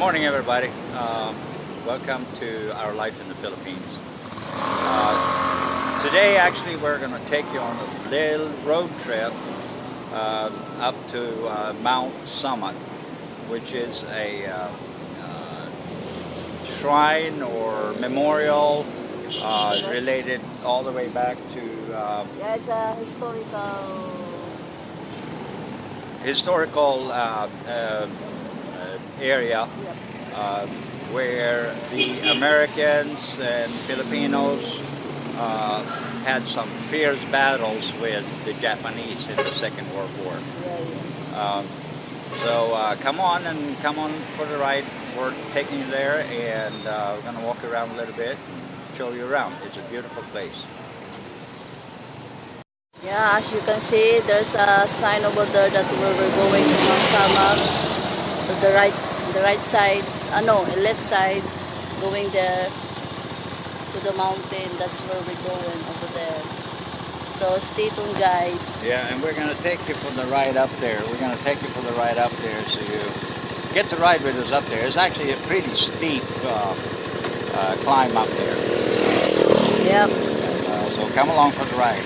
morning, everybody. Welcome to our life in the Philippines. Today, actually, we're going to take you on a little road trip up to Mount Samat, which is a shrine or memorial related all the way back to Yeah, it's a historical area where the Americans and Filipinos had some fierce battles with the Japanese in the Second World War. Yeah. So come on for the ride. We're taking you there, and we're going to walk around a little bit, show you around. It's a beautiful place. Yeah, as you can see, there's a sign over there that we're going to Mount Samat. To the right side, left side, going there to the mountain. That's where we're going, over there. So stay tuned, guys. Yeah, and we're going to take you for the ride up there. We're going to take you for the ride up there, so you get to ride with us up there. It's actually a pretty steep climb up there. Yep. So come along for the ride.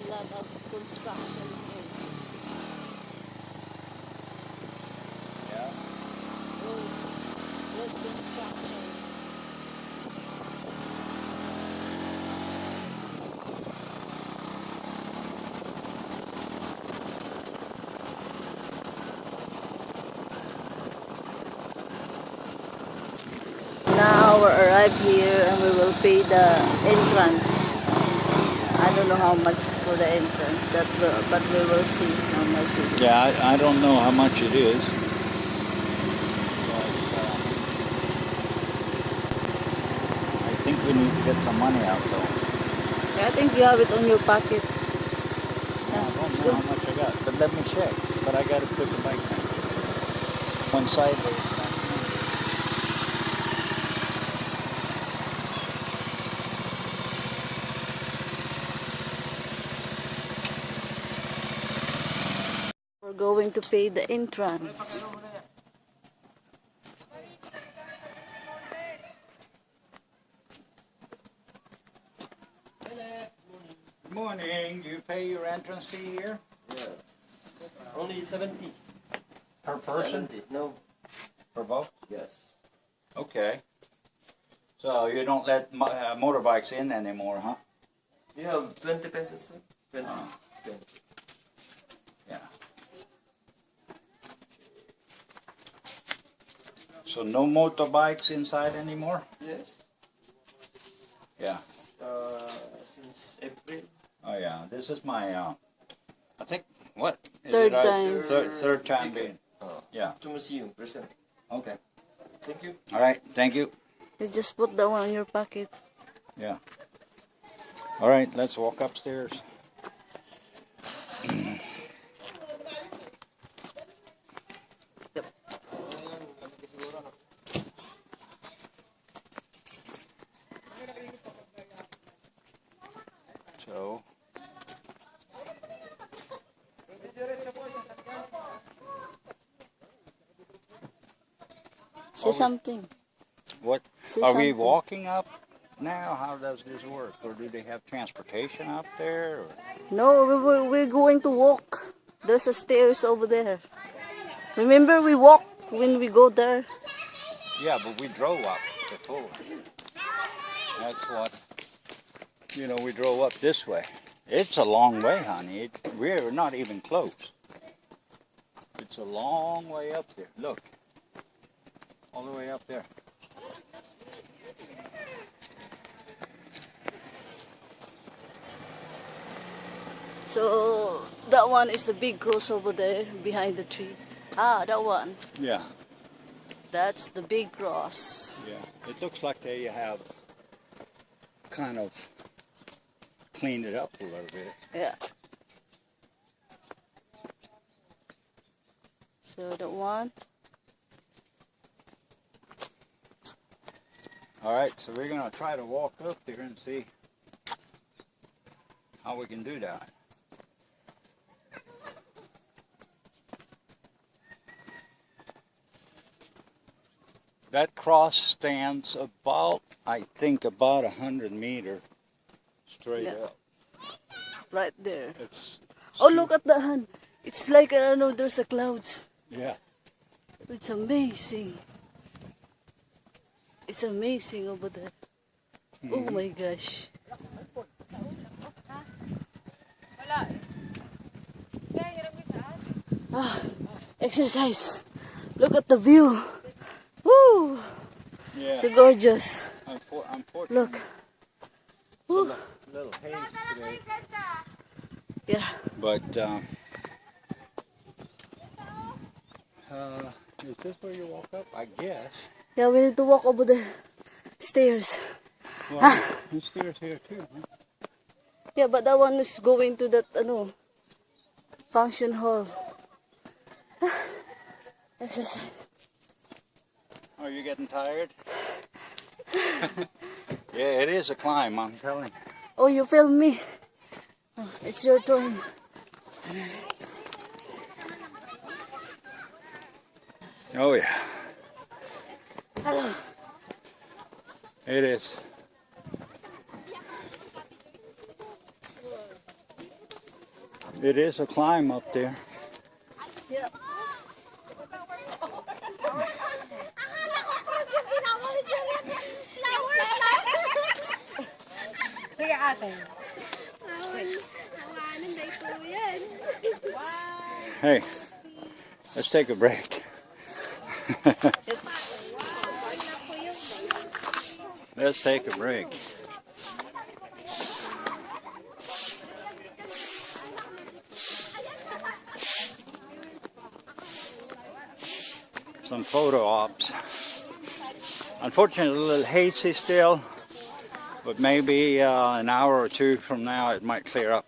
Lot of construction here. Yeah. Road construction. Now we arrived here and we will pay the entrance. I don't know how much for the entrance, but we will see how much it is. Yeah, I don't know how much it is. But, I think we need to get some money out though. Yeah, I think you have it on your pocket. Yeah, I don't know how much I got, but let me check. But I got to put the bike down. One side there. We're going to pay the entrance. Good morning. Do you pay your entrance fee here? Yes. Only 70. Per person? 70. No. For both? Yes. Okay. So you don't let motorbikes in anymore, huh? You have 20 pesos, sir? 20. 20. Yeah. So no motorbikes inside anymore? Yes. Yeah. Since April. Oh yeah. This is my, I think, what? Is Third it time. Third time being. Yeah. To museum, present. Okay. Thank you. All right. Thank you. You just put that one in your pocket. Yeah. All right. Let's walk upstairs. So Say something. What? Say Are we something. walking up now? How does this work? Or do they have transportation up there? Or? No, we're going to walk. There's a stairs over there. Remember we walk when we go there? Yeah, but we drove up before. That's what, we drove up this way. It's a long way, honey. We're not even close. It's a long way up there. Look. All the way up there. So that one is the big cross over there behind the tree. Ah, that one. Yeah. That's the big cross. Yeah. It looks like they have kind of cleaned it up a little bit. Yeah. So that one. All right, so we're going to try to walk up there and see how we can do that. That cross stands about, I think, about 100 meters straight up. Right there. It's Oh, look at the hand. It's like, I don't know, there's a clouds. Yeah. It's amazing. It's amazing over there. Oh my gosh. Ah, exercise. Look at the view. Woo! Yeah. So gorgeous. Unfortunately, Look. it's a little haze today. Yeah. But, is this where you walk up? I guess. Yeah, we need to walk over the stairs. Well, there's stairs here too. Huh? Yeah, but that one is going to that, function hall. Exercise. Are you getting tired? Yeah, it is a climb, I'm telling you. Oh, you filmed me. Oh, it's your turn. Oh yeah, Hello. it is. It is a climb up there. Yeah. Hey, let's take a break. Let's take a break. Some photo ops. Unfortunately, a little hazy still, but maybe an hour or two from now it might clear up.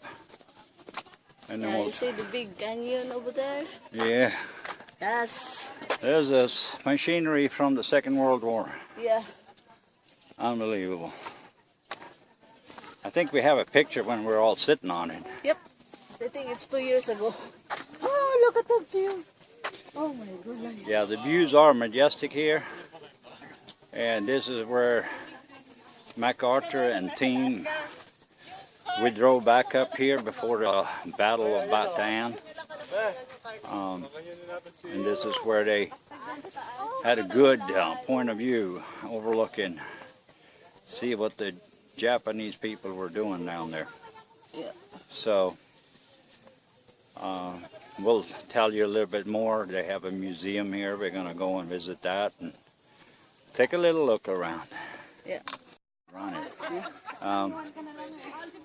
And then Yeah, we'll, you see the big canyon over there? yeah, Yes. there's this machinery from the Second World War. Yeah. Unbelievable. I think we have a picture when we're all sitting on it. Yep. I think it's 2 years ago. Oh, look at the view. Oh my goodness. Yeah, the views are majestic here. And this is where MacArthur and team, we drove back up here before the Battle of Bataan. And this is where they had a good point of view overlooking, see what the Japanese people were doing down there. Yeah. So, we'll tell you a little bit more. They have a museum here. We're going to go and visit that and take a little look around. Yeah. Run it.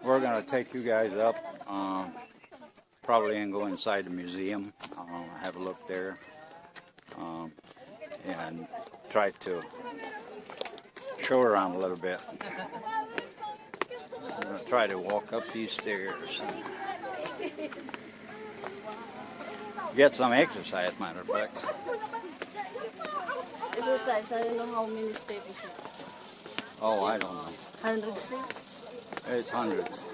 We're going to take you guys up, probably and go inside the museum, have a look there, and try to show around a little bit. We're going to try to walk up these stairs. Get some exercise, matter of fact. Exercise, I don't know how many steps is it. Oh, I don't know. 100 steps? It's hundreds.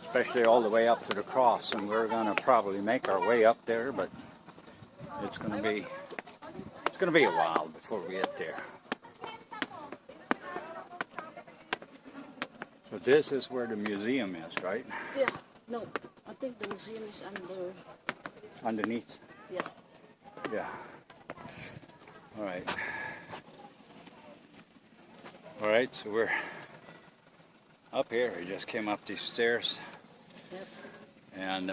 Especially all the way up to the cross. And we're going to probably make our way up there, but it's going to going to be a while before we get there. So this is where the museum is, right? Yeah. No, I think the museum is Underneath? Yeah. Yeah. All right. All right, so we're up here. We just came up these stairs. Yep. And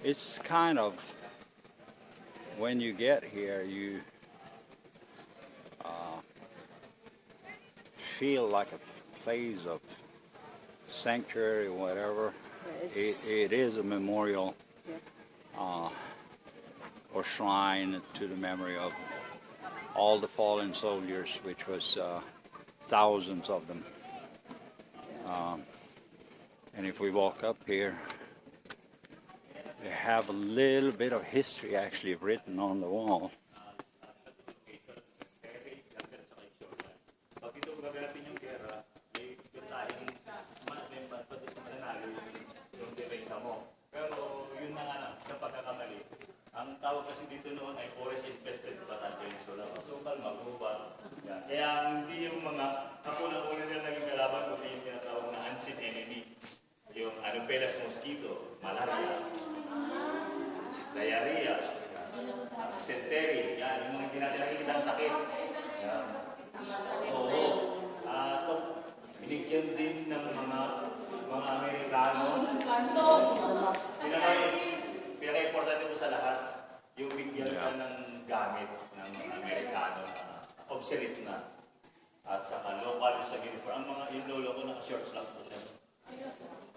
it's kind of, when you get here, you feel like a place of sanctuary or whatever. Yeah, it is a memorial yeah. or shrine to the memory of all the fallen soldiers, which was thousands of them. And if we walk up here, they have a little bit of history actually written on the wall. Ang tawag kasi dito noon ay forest infested Bataan Peninsula. So, maghubat. Kaya hindi yung mga kapulang-una nila naging kalaban, kundi yung tinatawag na unseen enemy. Yung Anopheles mosquito, malaria, diarrhea, dysentery, yan, yung mga hindi natin nakikita ang sakit. Yan. Oo. Binigyan din ng mga Amerikano. Pinaka-importante po sa lahat, yung bigyan ka ng gamit ng Amerikano na obsolete na. At saka local sa uniform. Ang mga yung lolo ko naka-shorts lang po siya.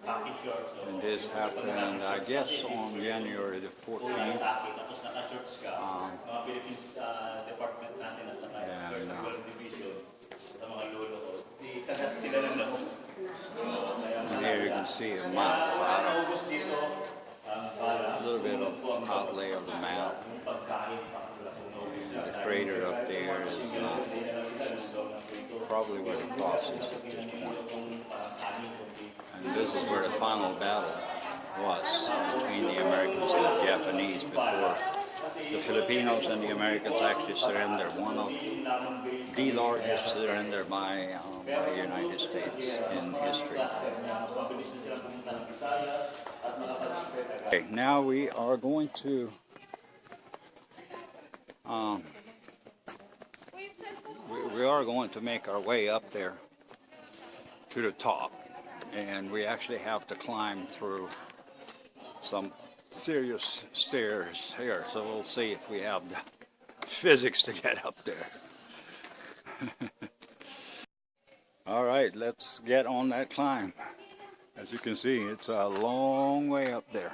Khaki shorts. And this happened, I guess, on January the 14th. Tapos naka-shorts ka. Mga Philippines department natin at saka First and World Division. Sa mga lolo ko. Ikagat sila ng lahok. And here you can see a map. A little bit of outlay of the map. The crater up there is probably where it crosses at this point. And this is where the final battle was between the Americans and the Japanese before the Filipinos and the Americans actually surrendered. One of the largest surrender by the United States in history. Okay, now we are going to we are going to make our way up there to the top, and we actually have to climb through some serious stairs here, so we'll see if we have the physics to get up there. All right, let's get on that climb. As you can see, it's a long way up there.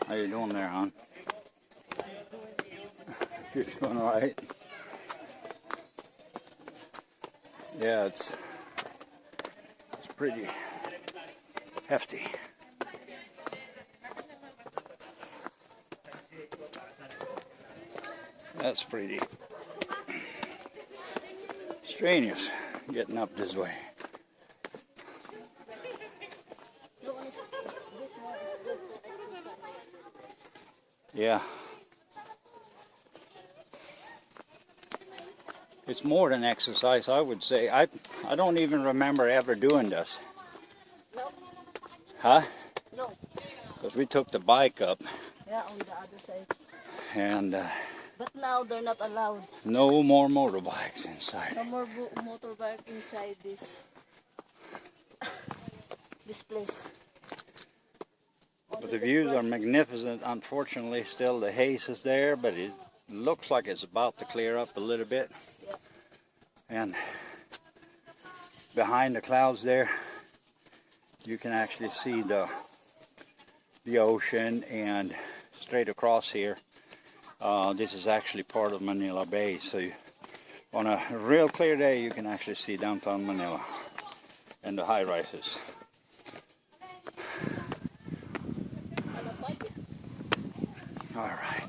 How you doing there, hon? You're doing all right? Yeah, it's pretty hefty. That's pretty strenuous getting up this way. Yeah. It's more than exercise, I would say. I don't even remember ever doing this. No. Huh? No. Because we took the bike up. Yeah, on the other side. And but now they're not allowed. no more motorbikes inside. No more motorbike inside this this place. But the views are magnificent. Unfortunately, still the haze is there, but it looks like it's about to clear up a little bit. And behind the clouds there, you can actually see the ocean, and straight across here, this is actually part of Manila Bay. So on a real clear day, you can actually see downtown Manila. and the high rises. All right.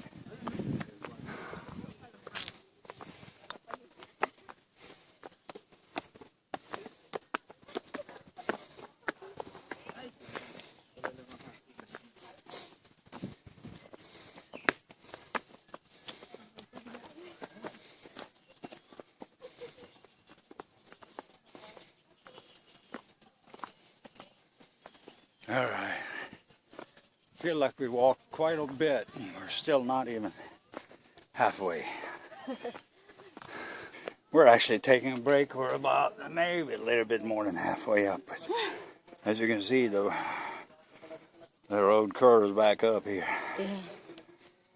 All right. Feel like we walked quite a bit, and we're still not even halfway. We're actually taking a break. We're about maybe a little bit more than halfway up. But as you can see, the road curves back up here. Yeah.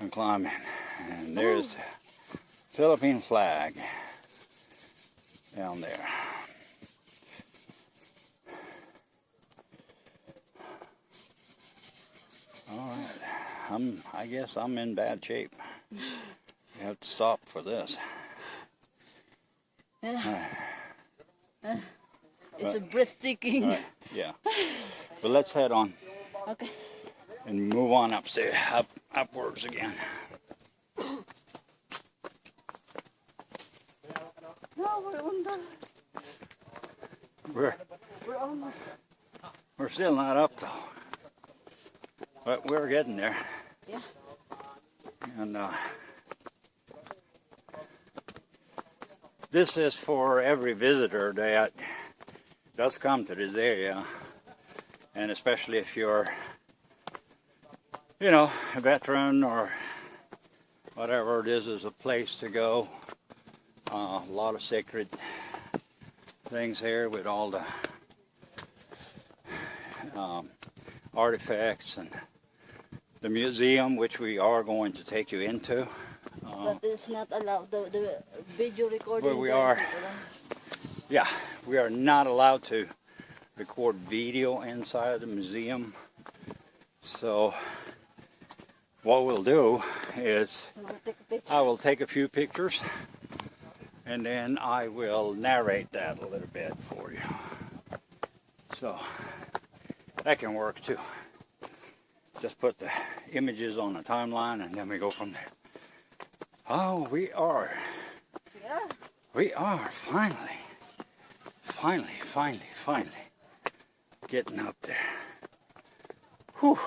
And climbing. And there's the Philippine flag down there. All right, I guess I'm in bad shape. You have to stop for this. It's a breathtaking. Right, yeah. But let's head on. Okay. And move on upstairs, upwards again. No, we're under. We're almost. We're still not up though. But we're getting there. Yeah. And this is for every visitor that does come to this area, and especially if you're, a veteran or whatever. This is a place to go. A lot of sacred things here with all the artifacts and the museum, which we are going to take you into. But it's not allowed. The video recording. Where we are. Yeah, we are not allowed to record video inside the museum. So what we'll do is I will take a few pictures and then I will narrate that a little bit for you. So that can work too. Just put the images on the timeline and then we go from there. Oh, we are finally getting up there. Whew.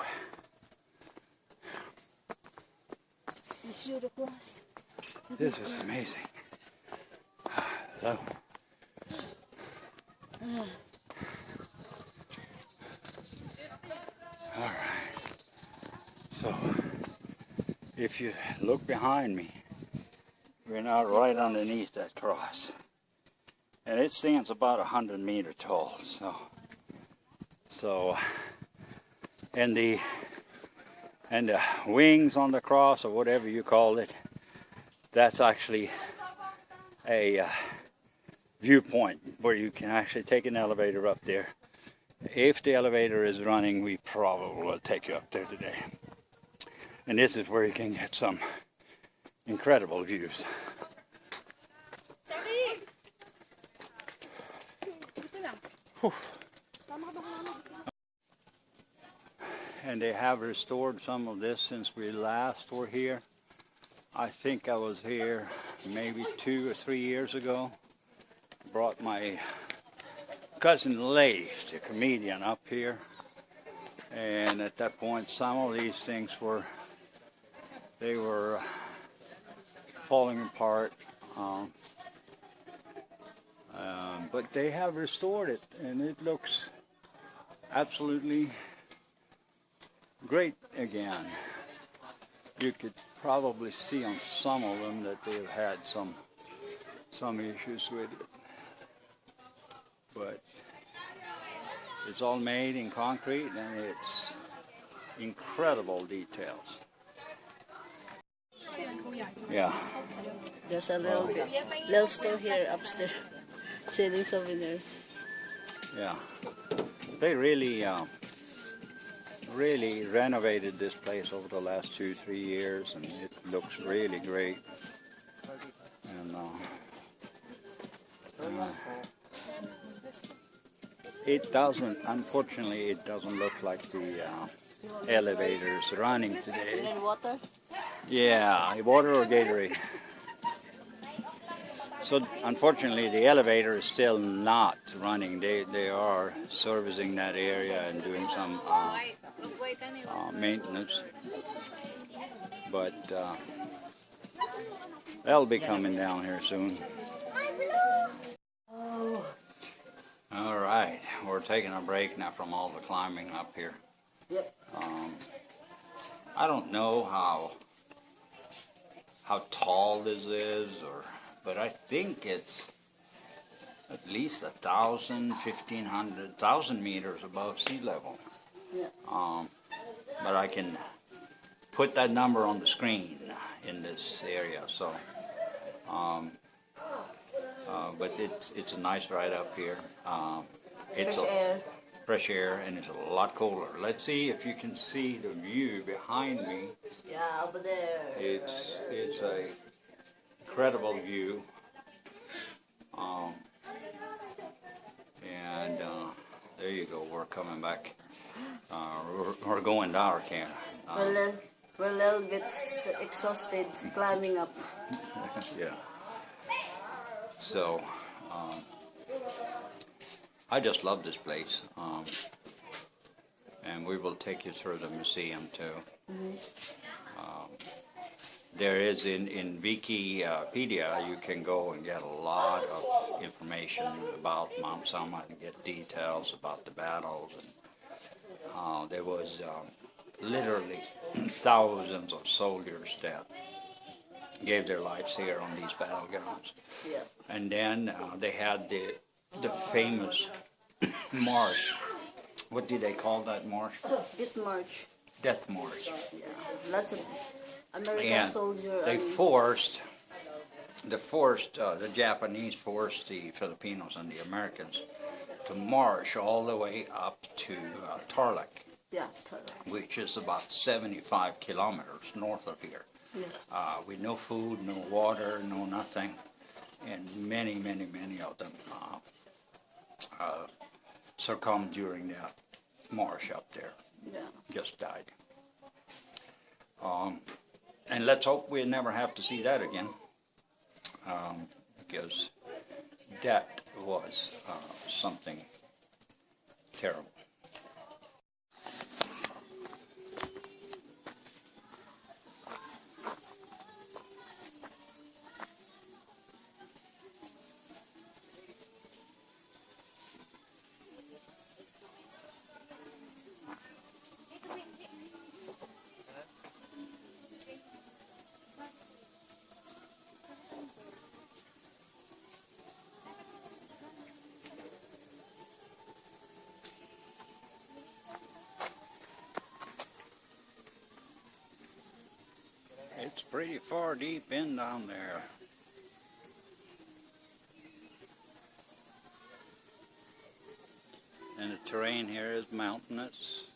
This is amazing. Hello. All right. So, if you look behind me, we're now right underneath that cross. And it stands about 100 meters tall. So, and the wings on the cross, or whatever you call it, that's actually a viewpoint where you can actually take an elevator up there. If the elevator is running, we probably will take you up there today. And this is where you can get some incredible views. Whew. And they have restored some of this since we last were here. I think I was here maybe 2 or 3 years ago. Brought my cousin Leif, the comedian, up here. And at that point, some of these things were falling apart. But they have restored it, and it looks absolutely great again. You could probably see on some of them that they've had some issues with it. But it's all made in concrete, and it's incredible details. Yeah. There's a little store here upstairs, selling souvenirs. Yeah. They really renovated this place over the last 2-3 years, and it looks really great. And it doesn't, unfortunately, it doesn't look like the elevators running You today. need water? Yeah, water or Gatorade. So unfortunately, the elevator is still not running. They are servicing that area and doing some maintenance, but they'll be coming down here soon. All right, we're taking a break now from all the climbing up here. Yep. I don't know how tall this is, but I think it's at least 1,000, 1,500, 1,000 meters above sea level. Yeah. But I can put that number on the screen in this area. So, but it's a nice ride up here. It's Fresh air. fresh air, and it's a lot colder. Let's see if you can see the view behind me. Yeah, over there. It's a incredible view, and there you go. We're coming back. We're going to our camp. We're a little bit exhausted climbing up. Yeah. So I just love this place, and we will take you through the museum too. There is in Wikipedia, you can go and get a lot of information about Mount Samat and get details about the battles. And there was literally thousands of soldiers that gave their lives here on these battlegrounds. Yeah. And then they had the famous march. What did they call that march? Death march. Death march. Yeah. Lots of American And soldiers. they the Japanese forced the Filipinos and the Americans to march all the way up to Tarlac, Yeah, totally. which is about 75 kilometers north of here. Yeah. With no food, no water, no nothing. And many of them succumbed during that march up there. Yeah. Just died. And let's hope we never have to see that again, because that was something terrible. It's pretty far deep in down there. And the terrain here is mountainous,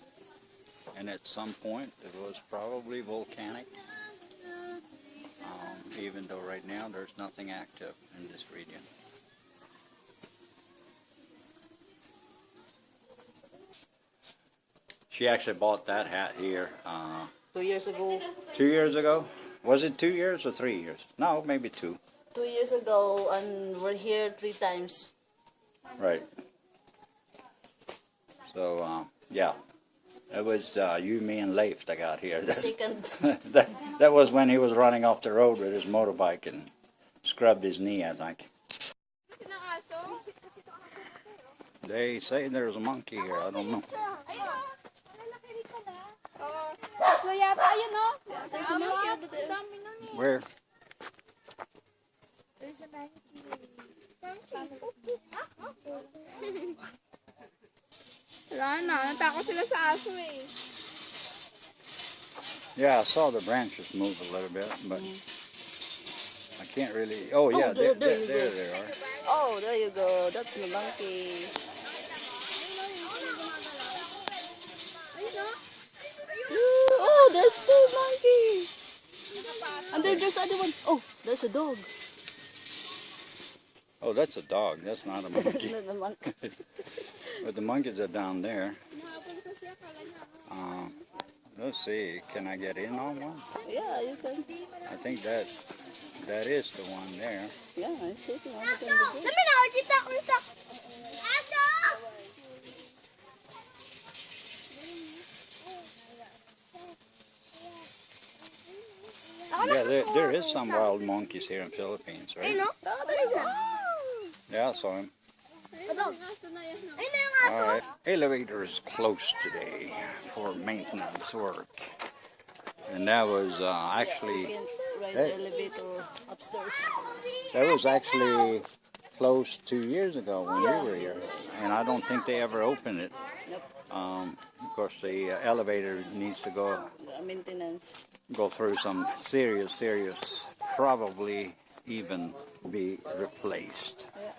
and at some point it was probably volcanic, even though right now there's nothing active in this region. She actually bought that hat here 2 years ago. 2 years ago. Was it 2 years or 3 years? No, maybe 2. 2 years ago, and we're here 3 times. Right. So, yeah. It was you, me, and Leif that got here. Second. that was when he was running off the road with his motorbike and scrubbed his knee, I think. They say there's a monkey here. I don't know. There's a monkey over there. Where? There's a monkey. Wala na, natakot sila sa aso eh. Yeah, I saw the branches move a little bit, but I can't really. Oh, yeah, there there you they go. are. Oh, there you go. That's the monkey. Oh, there's 2 monkeys. And there's other one. Oh, there's a dog. Oh, that's a dog. That's not a monkey. Not a monkey. But the monkeys are down there. Mahabol kasi akala niya. Let's see, can I get in on one? Yeah, you can. I think that is the one there. Yeah, it's sitting on the gate. Dami na, kita ko sa... Aso! Yeah, there is some wild monkeys here in Philippines, right? No? Oh, there you go. Yeah, I saw him. Ayun yung aso na yan. No? Ayun na yung All right, elevator is closed today for maintenance work. And that was actually, You can ride the elevator upstairs. that was actually closed 2 years ago when we were here. And I don't think they ever opened it. Yep. Of course, the elevator needs to Maintenance. go through some serious, probably even be replaced. Yeah.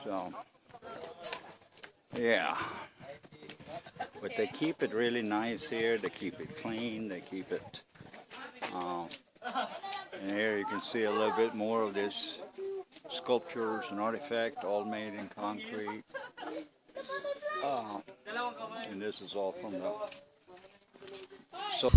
So, yeah. But they keep it really nice here. They keep it clean. They keep it. And here you can see a little bit more of this sculptures and artifact, all made in concrete. And this is all from the. So.